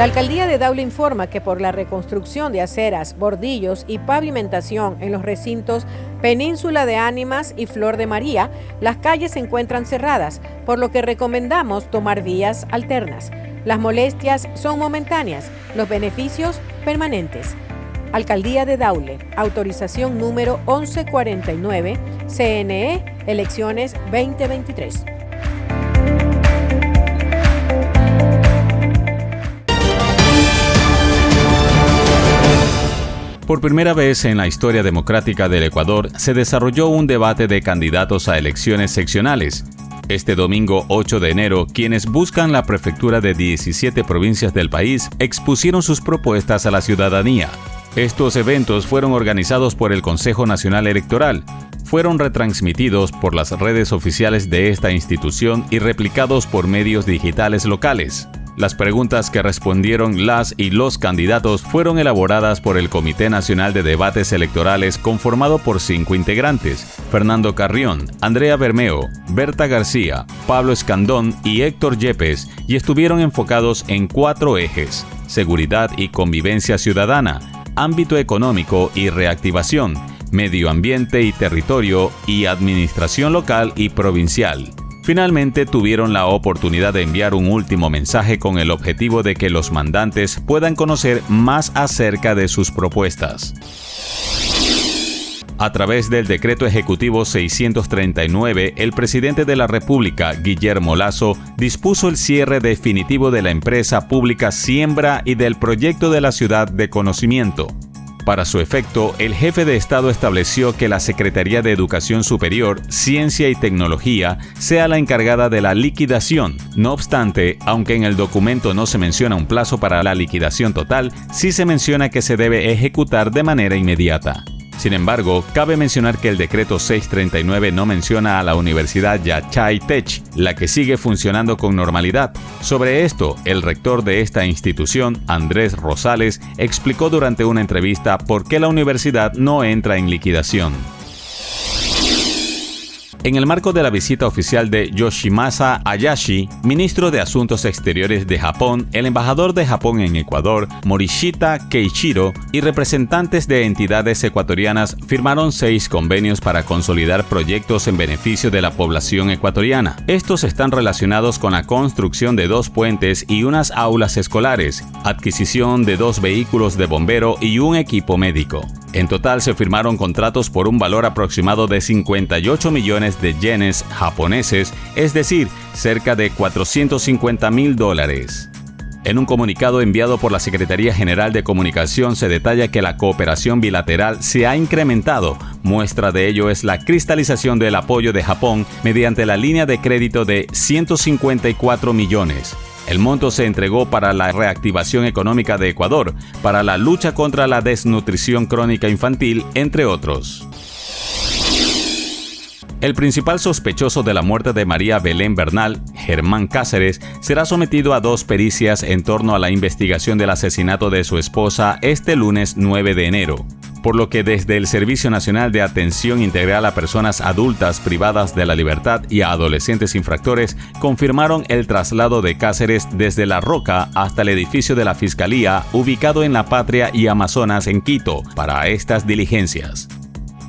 La alcaldía de Daule informa que por la reconstrucción de aceras, bordillos y pavimentación en los recintos Península de Ánimas y Flor de María, las calles se encuentran cerradas, por lo que recomendamos tomar vías alternas. Las molestias son momentáneas, los beneficios permanentes. Alcaldía de Daule, autorización número 1149, CNE, elecciones 2023. Por primera vez en la historia democrática del Ecuador, se desarrolló un debate de candidatos a elecciones seccionales. Este domingo 8 de enero, quienes buscan la prefectura de 17 provincias del país expusieron sus propuestas a la ciudadanía. Estos eventos fueron organizados por el Consejo Nacional Electoral. Fueron retransmitidos por las redes oficiales de esta institución y replicados por medios digitales locales. Las preguntas que respondieron las y los candidatos fueron elaboradas por el Comité Nacional de Debates Electorales conformado por 5 integrantes: Fernando Carrión, Andrea Bermeo, Berta García, Pablo Escandón y Héctor Yepes, y estuvieron enfocados en 4 ejes: seguridad y convivencia ciudadana, ámbito económico y reactivación, medio ambiente y territorio, y administración local y provincial. Finalmente tuvieron la oportunidad de enviar un último mensaje con el objetivo de que los mandantes puedan conocer más acerca de sus propuestas. A través del Decreto Ejecutivo 639, el presidente de la República, Guillermo Lasso, dispuso el cierre definitivo de la empresa pública Siembra y del proyecto de la Ciudad de Conocimiento. Para su efecto, el jefe de Estado estableció que la Secretaría de Educación Superior, Ciencia y Tecnología sea la encargada de la liquidación. No obstante, aunque en el documento no se menciona un plazo para la liquidación total, sí se menciona que se debe ejecutar de manera inmediata. Sin embargo, cabe mencionar que el decreto 639 no menciona a la Universidad Yachay Tech, la que sigue funcionando con normalidad. Sobre esto, el rector de esta institución, Andrés Rosales, explicó durante una entrevista por qué la universidad no entra en liquidación. En el marco de la visita oficial de Yoshimasa Hayashi, ministro de Asuntos Exteriores de Japón, el embajador de Japón en Ecuador, Morishita Keiichiro, y representantes de entidades ecuatorianas firmaron 6 convenios para consolidar proyectos en beneficio de la población ecuatoriana. Estos están relacionados con la construcción de 2 puentes y unas aulas escolares, adquisición de 2 vehículos de bombero y un equipo médico. En total se firmaron contratos por un valor aproximado de 58 millones de yenes japoneses, es decir, cerca de $450,000. En un comunicado enviado por la Secretaría General de Comunicación se detalla que la cooperación bilateral se ha incrementado. Muestra de ello es la cristalización del apoyo de Japón mediante la línea de crédito de 154 millones. El monto se entregó para la reactivación económica de Ecuador, para la lucha contra la desnutrición crónica infantil, entre otros. El principal sospechoso de la muerte de María Belén Bernal, Germán Cáceres, será sometido a 2 pericias en torno a la investigación del asesinato de su esposa este lunes 9 de enero. Por lo que desde el Servicio Nacional de Atención Integral a Personas Adultas Privadas de la Libertad y a Adolescentes Infractores confirmaron el traslado de Cáceres desde La Roca hasta el edificio de la Fiscalía ubicado en La Patria y Amazonas en Quito para estas diligencias.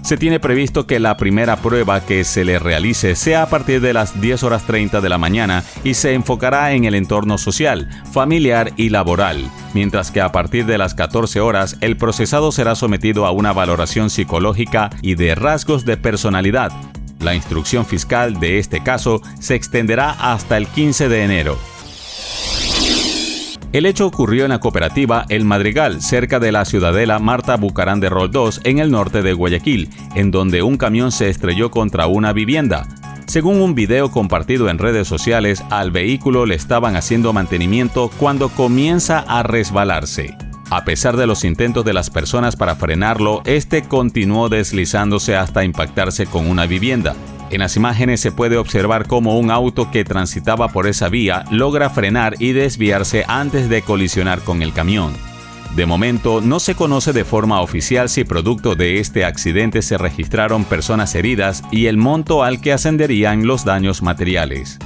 Se tiene previsto que la primera prueba que se le realice sea a partir de las 10:30 de la mañana y se enfocará en el entorno social, familiar y laboral, mientras que a partir de las 14 horas el procesado será sometido a una valoración psicológica y de rasgos de personalidad. La instrucción fiscal de este caso se extenderá hasta el 15 de enero. El hecho ocurrió en la cooperativa El Madrigal, cerca de la ciudadela Marta Bucarán de Roldós, en el norte de Guayaquil, en donde un camión se estrelló contra una vivienda. Según un video compartido en redes sociales, al vehículo le estaban haciendo mantenimiento cuando comienza a resbalarse. A pesar de los intentos de las personas para frenarlo, este continuó deslizándose hasta impactarse con una vivienda. En las imágenes se puede observar cómo un auto que transitaba por esa vía logra frenar y desviarse antes de colisionar con el camión. De momento, no se conoce de forma oficial si producto de este accidente se registraron personas heridas y el monto al que ascenderían los daños materiales.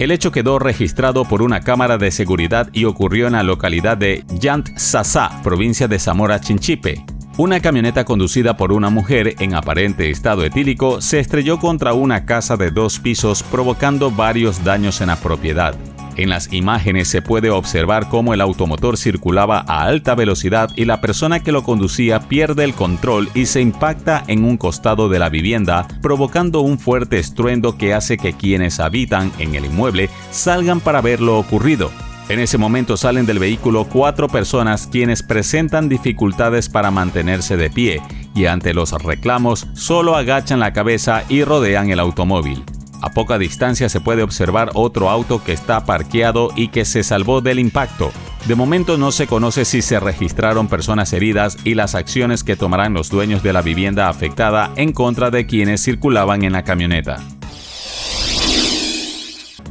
El hecho quedó registrado por una cámara de seguridad y ocurrió en la localidad de Yantsasá, provincia de Zamora Chinchipe. Una camioneta conducida por una mujer en aparente estado etílico se estrelló contra una casa de 2 pisos, provocando varios daños en la propiedad. En las imágenes se puede observar cómo el automotor circulaba a alta velocidad y la persona que lo conducía pierde el control y se impacta en un costado de la vivienda, provocando un fuerte estruendo que hace que quienes habitan en el inmueble salgan para ver lo ocurrido. En ese momento salen del vehículo 4 personas quienes presentan dificultades para mantenerse de pie y ante los reclamos solo agachan la cabeza y rodean el automóvil. A poca distancia se puede observar otro auto que está parqueado y que se salvó del impacto. De momento no se conoce si se registraron personas heridas y las acciones que tomarán los dueños de la vivienda afectada en contra de quienes circulaban en la camioneta.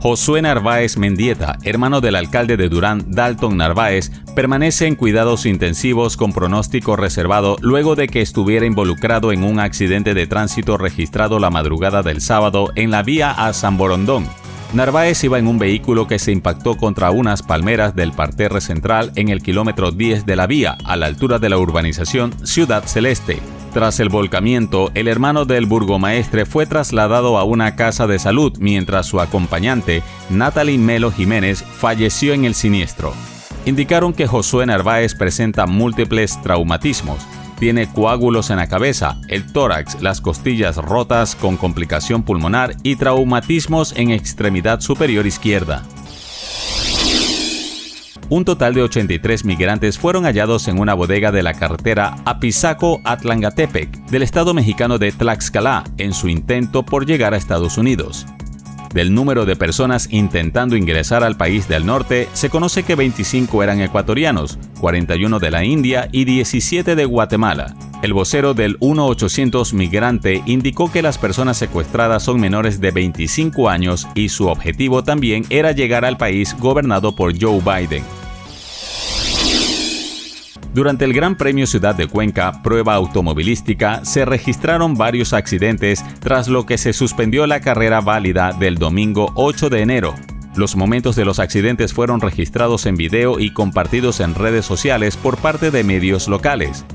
Josué Narváez Mendieta, hermano del alcalde de Durán, Dalton Narváez, permanece en cuidados intensivos con pronóstico reservado luego de que estuviera involucrado en un accidente de tránsito registrado la madrugada del sábado en la vía a San Borondón. Narváez iba en un vehículo que se impactó contra unas palmeras del parterre central en el kilómetro 10 de la vía, a la altura de la urbanización Ciudad Celeste. Tras el volcamiento, el hermano del burgomaestre fue trasladado a una casa de salud, mientras su acompañante, Natalie Melo Jiménez, falleció en el siniestro. Indicaron que Josué Narváez presenta múltiples traumatismos. Tiene coágulos en la cabeza, el tórax, las costillas rotas con complicación pulmonar y traumatismos en extremidad superior izquierda. Un total de 83 migrantes fueron hallados en una bodega de la carretera Apizaco-Atlangatepec del estado mexicano de Tlaxcala en su intento por llegar a Estados Unidos. Del número de personas intentando ingresar al país del norte, se conoce que 25 eran ecuatorianos, 41 de la India y 17 de Guatemala. El vocero del 1-800 migrante indicó que las personas secuestradas son menores de 25 años y su objetivo también era llegar al país gobernado por Joe Biden. Durante el Gran Premio Ciudad de Cuenca, prueba automovilística, se registraron varios accidentes, tras lo que se suspendió la carrera válida del domingo 8 de enero. Los momentos de los accidentes fueron registrados en video y compartidos en redes sociales por parte de medios locales.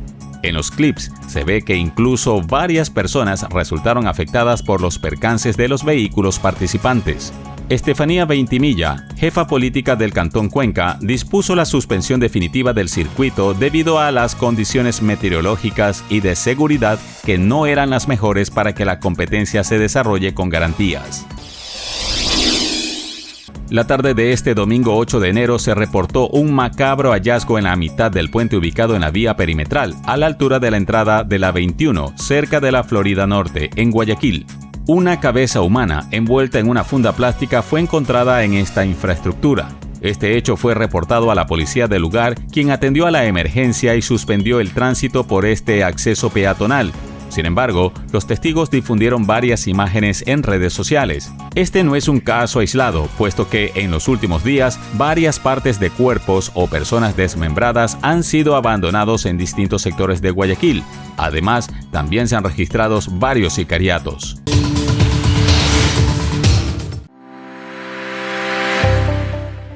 En los clips se ve que incluso varias personas resultaron afectadas por los percances de los vehículos participantes. Estefanía Veintimilla, jefa política del Cantón Cuenca, dispuso la suspensión definitiva del circuito debido a las condiciones meteorológicas y de seguridad que no eran las mejores para que la competencia se desarrolle con garantías. La tarde de este domingo 8 de enero se reportó un macabro hallazgo en la mitad del puente ubicado en la vía perimetral, a la altura de la entrada de la 21, cerca de la Florida Norte, en Guayaquil. Una cabeza humana envuelta en una funda plástica fue encontrada en esta infraestructura. Este hecho fue reportado a la policía del lugar, quien atendió a la emergencia y suspendió el tránsito por este acceso peatonal. Sin embargo, los testigos difundieron varias imágenes en redes sociales. Este no es un caso aislado, puesto que en los últimos días varias partes de cuerpos o personas desmembradas han sido abandonados en distintos sectores de Guayaquil. Además, también se han registrado varios sicariatos.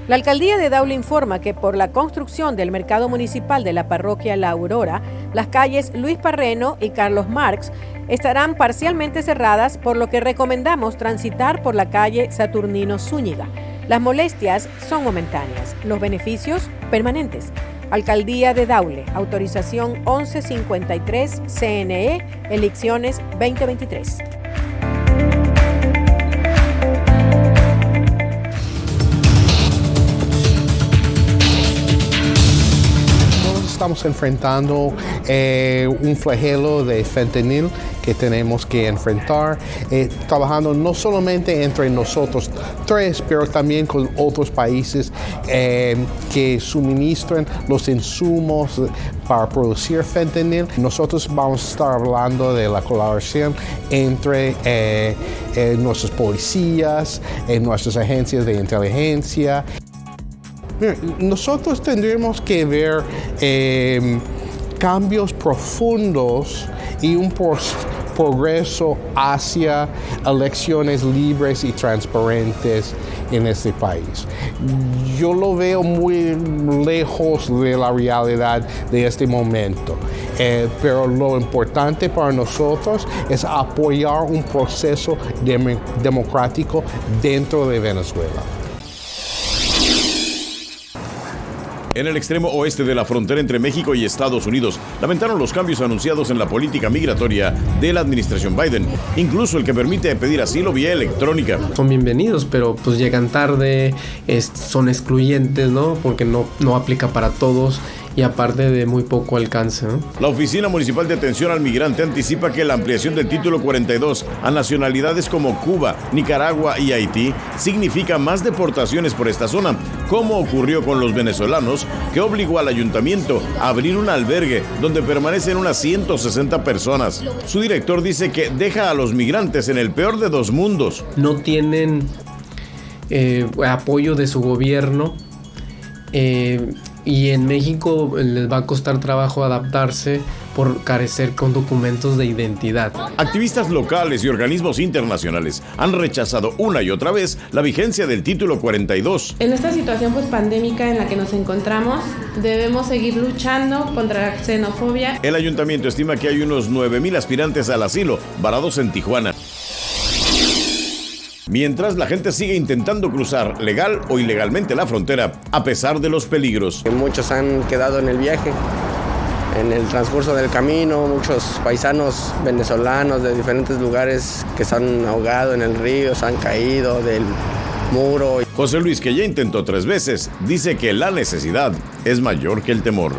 La alcaldía de Daule informa que por la construcción del mercado municipal de la parroquia La Aurora, las calles Luis Parreno y Carlos Marx estarán parcialmente cerradas, por lo que recomendamos transitar por la calle Saturnino Zúñiga. Las molestias son momentáneas, los beneficios permanentes. Alcaldía de Daule, autorización 1153 CNE, elecciones 2023. Estamos enfrentando un flagelo de fentanil que tenemos que enfrentar, trabajando no solamente entre nosotros tres, pero también con otros países que suministran los insumos para producir fentanil. Nosotros vamos a estar hablando de la colaboración entre nuestras policías, nuestras agencias de inteligencia. Nosotros tendremos que ver cambios profundos y un progreso hacia elecciones libres y transparentes en este país. Yo lo veo muy lejos de la realidad de este momento, pero lo importante para nosotros es apoyar un proceso democrático dentro de Venezuela. En el extremo oeste de la frontera entre México y Estados Unidos, lamentaron los cambios anunciados en la política migratoria de la administración Biden, incluso el que permite pedir asilo vía electrónica. Son bienvenidos, pero pues llegan tarde, son excluyentes, ¿no? Porque no aplica para todos. Y aparte de muy poco alcance, ¿no? La Oficina Municipal de Atención al Migrante anticipa que la ampliación del título 42 a nacionalidades como Cuba, Nicaragua y Haití significa más deportaciones por esta zona, como ocurrió con los venezolanos, que obligó al ayuntamiento a abrir un albergue donde permanecen unas 160 personas. Su director dice que deja a los migrantes en el peor de dos mundos. No tienen apoyo de su gobierno. Y en México les va a costar trabajo adaptarse por carecer con documentos de identidad. Activistas locales y organismos internacionales han rechazado una y otra vez la vigencia del título 42. En esta situación pandémica en la que nos encontramos, debemos seguir luchando contra la xenofobia. El ayuntamiento estima que hay unos 9,000 aspirantes al asilo varados en Tijuana. Mientras la gente sigue intentando cruzar legal o ilegalmente la frontera, a pesar de los peligros. Muchos han quedado en el viaje, en el transcurso del camino, muchos paisanos venezolanos de diferentes lugares que se han ahogado en el río, se han caído del muro. José Luis, que ya intentó 3 veces, dice que la necesidad es mayor que el temor.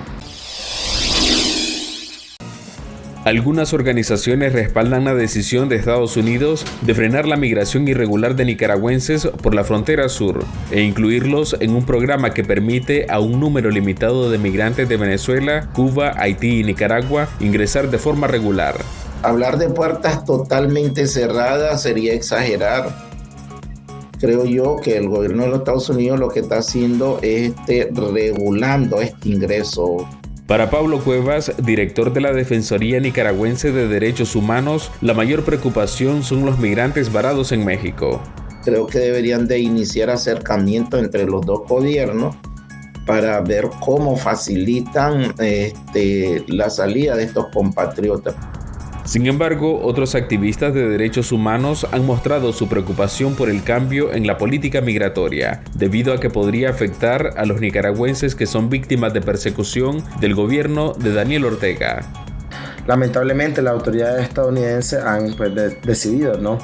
Algunas organizaciones respaldan la decisión de Estados Unidos de frenar la migración irregular de nicaragüenses por la frontera sur e incluirlos en un programa que permite a un número limitado de migrantes de Venezuela, Cuba, Haití y Nicaragua ingresar de forma regular. Hablar de puertas totalmente cerradas sería exagerar. Creo yo que el gobierno de los Estados Unidos lo que está haciendo es regulando este ingreso. Para Pablo Cuevas, director de la Defensoría Nicaragüense de Derechos Humanos, la mayor preocupación son los migrantes varados en México. Creo que deberían de iniciar acercamientos entre los dos gobiernos para ver cómo facilitan la salida de estos compatriotas. Sin embargo, otros activistas de derechos humanos han mostrado su preocupación por el cambio en la política migratoria, debido a que podría afectar a los nicaragüenses que son víctimas de persecución del gobierno de Daniel Ortega. Lamentablemente las autoridades estadounidenses han decidido, ¿no?,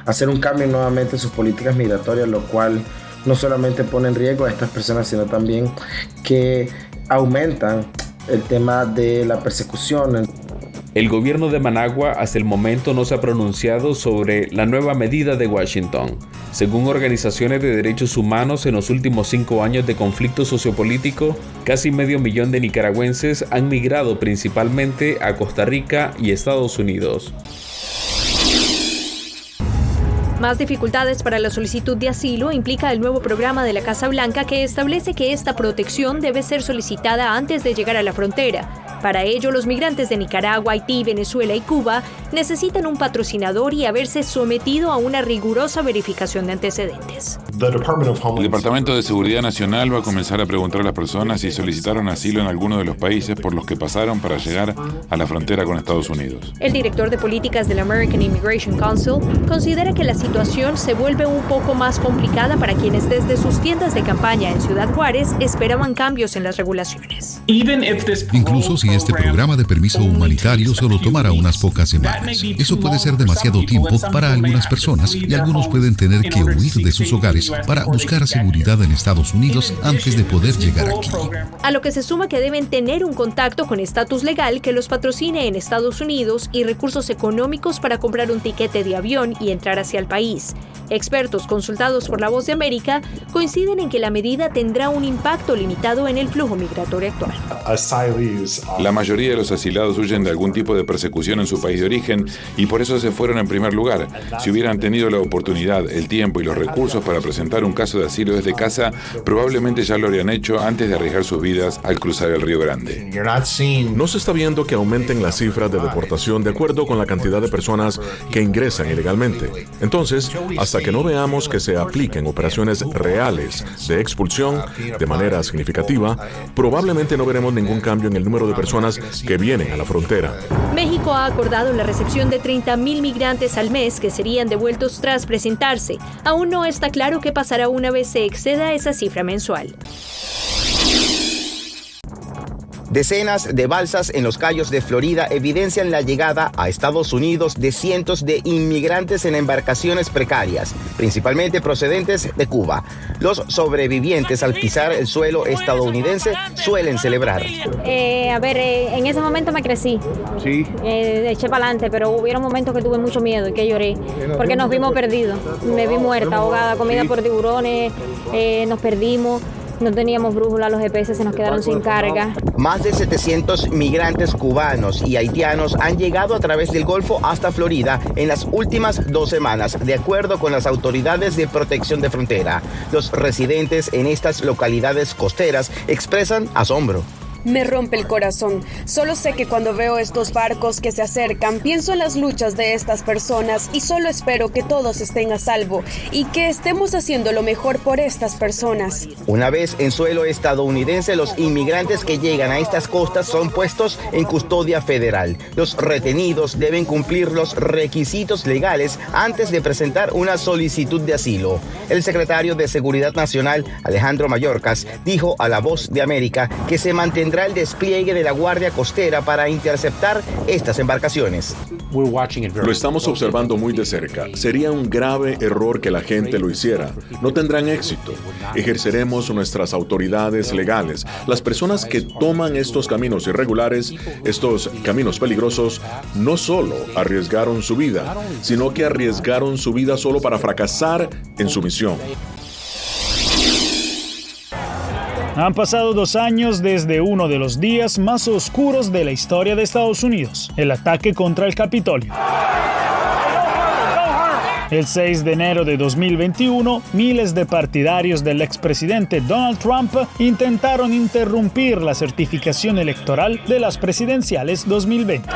hacer un cambio nuevamente en sus políticas migratorias, lo cual no solamente pone en riesgo a estas personas, sino también que aumentan el tema de la persecución. El gobierno de Managua hasta el momento no se ha pronunciado sobre la nueva medida de Washington. Según organizaciones de derechos humanos, en los últimos 5 años de conflicto sociopolítico, casi 500,000 de nicaragüenses han migrado principalmente a Costa Rica y Estados Unidos. Más dificultades para la solicitud de asilo implica el nuevo programa de la Casa Blanca que establece que esta protección debe ser solicitada antes de llegar a la frontera. Para ello, los migrantes de Nicaragua, Haití, Venezuela y Cuba necesitan un patrocinador y haberse sometido a una rigurosa verificación de antecedentes. El Departamento de Seguridad Nacional va a comenzar a preguntar a las personas si solicitaron asilo en alguno de los países por los que pasaron para llegar a la frontera con Estados Unidos. El director de políticas del American Immigration Council considera que la situación se vuelve un poco más complicada para quienes desde sus tiendas de campaña en Ciudad Juárez esperaban cambios en las regulaciones. Incluso si este programa de permiso humanitario solo tomara unas pocas semanas, eso puede ser demasiado tiempo para algunas personas y algunos pueden tener que huir de sus hogares para buscar seguridad en Estados Unidos antes de poder llegar aquí. A lo que se suma que deben tener un contacto con estatus legal que los patrocine en Estados Unidos y recursos económicos para comprar un tiquete de avión y entrar hacia el país. Expertos consultados por La Voz de América coinciden en que la medida tendrá un impacto limitado en el flujo migratorio actual. La mayoría de los asilados huyen de algún tipo de persecución en su país de origen y por eso se fueron en primer lugar. Si hubieran tenido la oportunidad, el tiempo y los recursos para presentar un caso de asilo desde casa, probablemente ya lo habrían hecho antes de arriesgar sus vidas al cruzar el Río Grande. No se está viendo que aumenten las cifras de deportación de acuerdo con la cantidad de personas que ingresan ilegalmente. Entonces, hasta que no veamos que se apliquen operaciones reales de expulsión de manera significativa, probablemente no veremos ningún cambio en el número de personas que vienen a la frontera. México ha acordado la recepción de 30,000 migrantes al mes que serían devueltos tras presentarse. Aún no está claro qué pasará una vez se exceda esa cifra mensual. Decenas de balsas en los Cayos de Florida evidencian la llegada a Estados Unidos de cientos de inmigrantes en embarcaciones precarias, principalmente procedentes de Cuba. Los sobrevivientes al pisar el suelo estadounidense suelen celebrar. En ese momento me crecí. Sí. Eché para adelante, pero hubieron momentos que tuve mucho miedo y que lloré, porque nos vimos perdidos. Me vi muerta, ahogada, comida por tiburones, nos perdimos. No teníamos brújula, los GPS se nos quedaron sin carga. Más de 700 migrantes cubanos y haitianos han llegado a través del Golfo hasta Florida en las últimas 2 semanas, de acuerdo con las autoridades de protección de frontera. Los residentes en estas localidades costeras expresan asombro. Me rompe el corazón. Solo sé que cuando veo estos barcos que se acercan, pienso en las luchas de estas personas y solo espero que todos estén a salvo y que estemos haciendo lo mejor por estas personas. Una vez en suelo estadounidense, los inmigrantes que llegan a estas costas son puestos en custodia federal. Los retenidos deben cumplir los requisitos legales antes de presentar una solicitud de asilo. El secretario de Seguridad Nacional, Alejandro Mayorkas, dijo a La Voz de América que se mantendrá el despliegue de la Guardia Costera para interceptar estas embarcaciones. Lo estamos observando muy de cerca. Sería un grave error que la gente lo hiciera. No tendrán éxito. Ejerceremos nuestras autoridades legales. Las personas que toman estos caminos irregulares, estos caminos peligrosos, no solo arriesgaron su vida, sino que arriesgaron su vida solo para fracasar en su misión. Han pasado 2 años desde uno de los días más oscuros de la historia de Estados Unidos, el ataque contra el Capitolio. El 6 de enero de 2021, miles de partidarios del expresidente Donald Trump intentaron interrumpir la certificación electoral de las presidenciales 2020.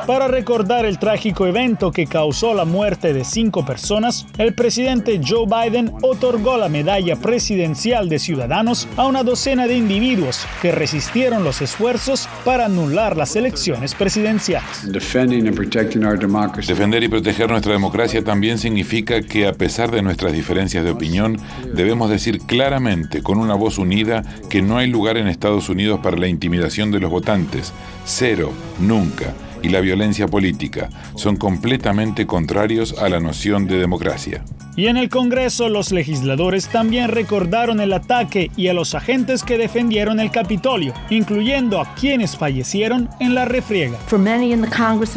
Para recordar el trágico evento que causó la muerte de 5 personas, el presidente Joe Biden otorgó la medalla presidencial de ciudadanos a una docena de individuos que resistieron los esfuerzos para anular las elecciones presidenciales. Defender y proteger nuestra democracia también significa que, a pesar de nuestras diferencias de opinión, debemos decir claramente, con una voz unida, que no hay lugar en Estados Unidos para la intimidación de los votantes. Cero, nunca. Y la violencia política son completamente contrarios a la noción de democracia. Y en el Congreso, los legisladores también recordaron el ataque y a los agentes que defendieron el Capitolio, incluyendo a quienes fallecieron en la refriega.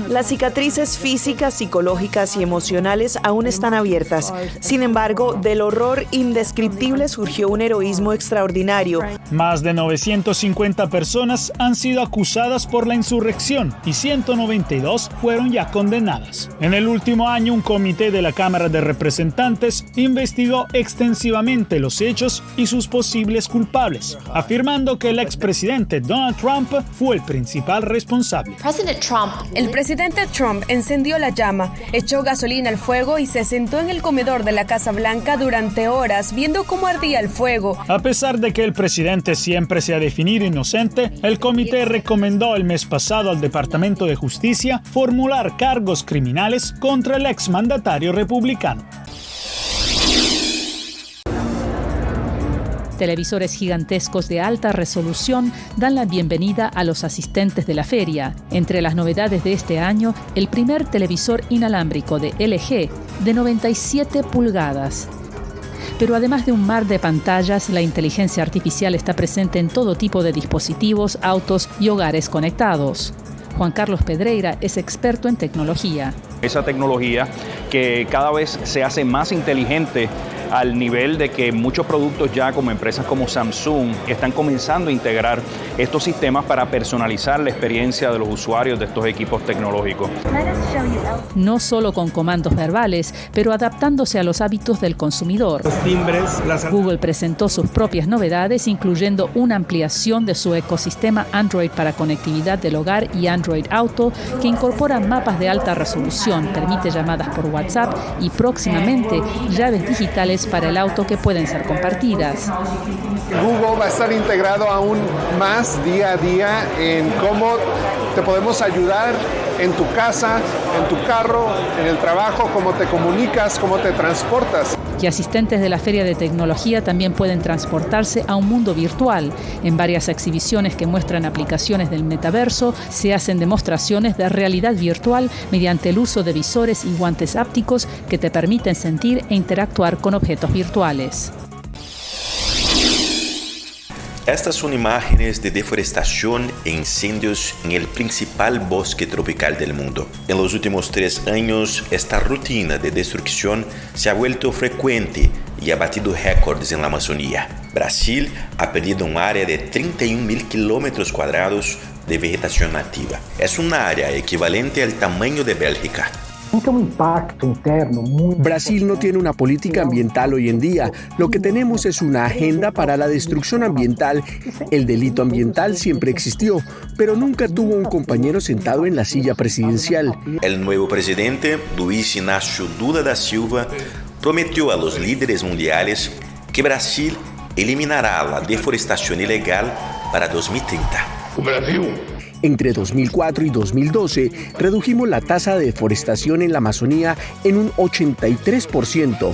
Las cicatrices físicas, psicológicas y emocionales aún están abiertas. Sin embargo, del horror indescriptible surgió un heroísmo extraordinario. Más de 950 personas han sido acusadas por la insurrección y 192 fueron ya condenadas. En el último año, un comité de la Cámara de Representantes investigó extensivamente los hechos y sus posibles culpables, afirmando que el expresidente Donald Trump fue el principal responsable. El presidente Trump encendió la llama, echó gasolina al fuego y se sentó en el comedor de la Casa Blanca durante horas viendo cómo ardía el fuego. A pesar de que el presidente siempre se ha definido inocente, el comité recomendó el mes pasado al Departamento de Justicia formular cargos criminales contra el exmandatario republicano. Televisores gigantescos de alta resolución dan la bienvenida a los asistentes de la feria. Entre las novedades de este año, el primer televisor inalámbrico de LG de 97 pulgadas. Pero además de un mar de pantallas, la inteligencia artificial está presente en todo tipo de dispositivos, autos y hogares conectados. Juan Carlos Pedreira es experto en tecnología. Esa tecnología que cada vez se hace más inteligente al nivel de que muchos productos ya, como empresas como Samsung, están comenzando a integrar estos sistemas para personalizar la experiencia de los usuarios de estos equipos tecnológicos. No solo con comandos verbales, pero adaptándose a los hábitos del consumidor. Google presentó sus propias novedades, incluyendo una ampliación de su ecosistema Android para conectividad del hogar y Android Auto, que incorpora mapas de alta resolución, permite llamadas por WhatsApp y próximamente llaves digitales para el auto que pueden ser compartidas. Google va a estar integrado aún más día a día en cómo te podemos ayudar en tu casa, en tu carro, en el trabajo, cómo te comunicas, cómo te transportas. Y asistentes de la Feria de Tecnología también pueden transportarse a un mundo virtual. En varias exhibiciones que muestran aplicaciones del metaverso, se hacen demostraciones de realidad virtual mediante el uso de visores y guantes ápticos que te permiten sentir e interactuar con objetos virtuales. Estas son imágenes de deforestación e incendios en el principal bosque tropical del mundo. En los últimos 3 años, esta rutina de destrucción se ha vuelto frecuente y ha batido récords en la Amazonía. Brasil ha perdido un área de 31.000 kilómetros cuadrados de vegetación nativa. Es un área equivalente al tamaño de Bélgica. Brasil no tiene una política ambiental hoy en día. Lo que tenemos es una agenda para la destrucción ambiental. El delito ambiental siempre existió, pero nunca tuvo un compañero sentado en la silla presidencial. El nuevo presidente, Luiz Inácio Lula da Silva, prometió a los líderes mundiales que Brasil eliminará la deforestación ilegal para 2030. Entre 2004 y 2012, redujimos la tasa de deforestación en la Amazonía en un 83%.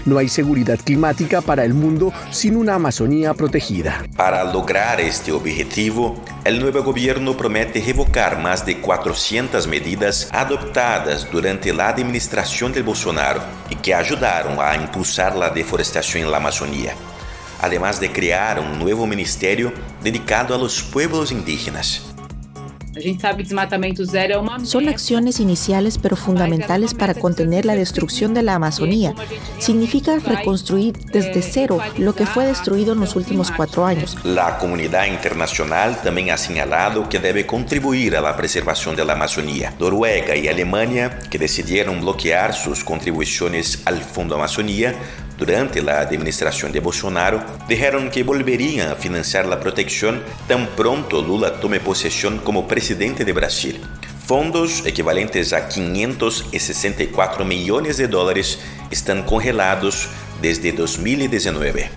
No hay seguridad climática para el mundo sin una Amazonía protegida. Para lograr este objetivo, el nuevo gobierno promete revocar más de 400 medidas adoptadas durante la administración de Bolsonaro y que ayudaron a impulsar la deforestación en la Amazonía, además de crear un nuevo ministerio dedicado a los pueblos indígenas. Son acciones iniciales pero fundamentales para contener la destrucción de la Amazonía. Significa reconstruir desde cero lo que fue destruido en los últimos 4 años. La comunidad internacional también ha señalado que debe contribuir a la preservación de la Amazonía. Noruega y Alemania, que decidieron bloquear sus contribuciones al Fondo Amazonía durante la administración de Bolsonaro, dijeron que volverían a financiar la protección tan pronto Lula tome posesión como presidente de Brasil. Fondos equivalentes a 564 millones de dólares están congelados desde 2019.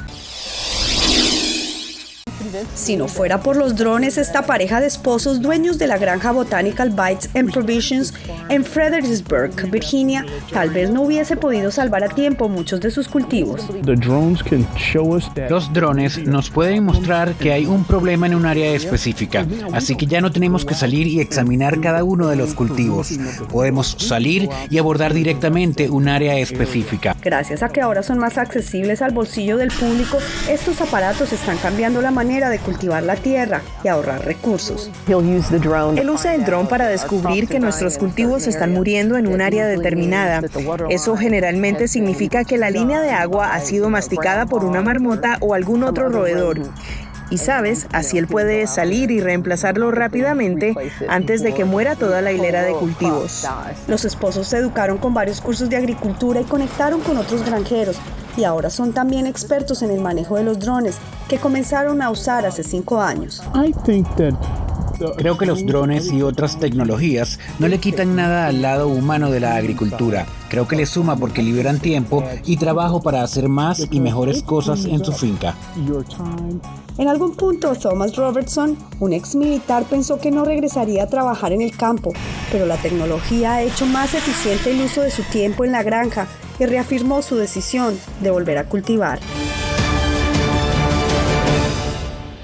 Si no fuera por los drones, esta pareja de esposos dueños de la granja Botanical Bites and Provisions en Fredericksburg, Virginia, tal vez no hubiese podido salvar a tiempo muchos de sus cultivos. Los drones nos pueden mostrar que hay un problema en un área específica, así que ya no tenemos que salir y examinar cada uno de los cultivos. Podemos salir y abordar directamente un área específica. Gracias a que ahora son más accesibles al bolsillo del público, estos aparatos están cambiando la manera de cultivar la tierra y ahorrar recursos. Él usa el dron para descubrir que nuestros cultivos están muriendo en un área determinada. Eso generalmente significa que la línea de agua ha sido masticada por una marmota o algún otro roedor. Y sabes, así él puede salir y reemplazarlo rápidamente antes de que muera toda la hilera de cultivos. Los esposos se educaron con varios cursos de agricultura y conectaron con otros granjeros, y ahora son también expertos en el manejo de los drones, que comenzaron a usar hace 5 años. Creo que los drones y otras tecnologías no le quitan nada al lado humano de la agricultura. Creo que le suma porque liberan tiempo y trabajo para hacer más y mejores cosas en su finca. En algún punto, Thomas Robertson, un ex militar, pensó que no regresaría a trabajar en el campo, pero la tecnología ha hecho más eficiente el uso de su tiempo en la granja y reafirmó su decisión de volver a cultivar.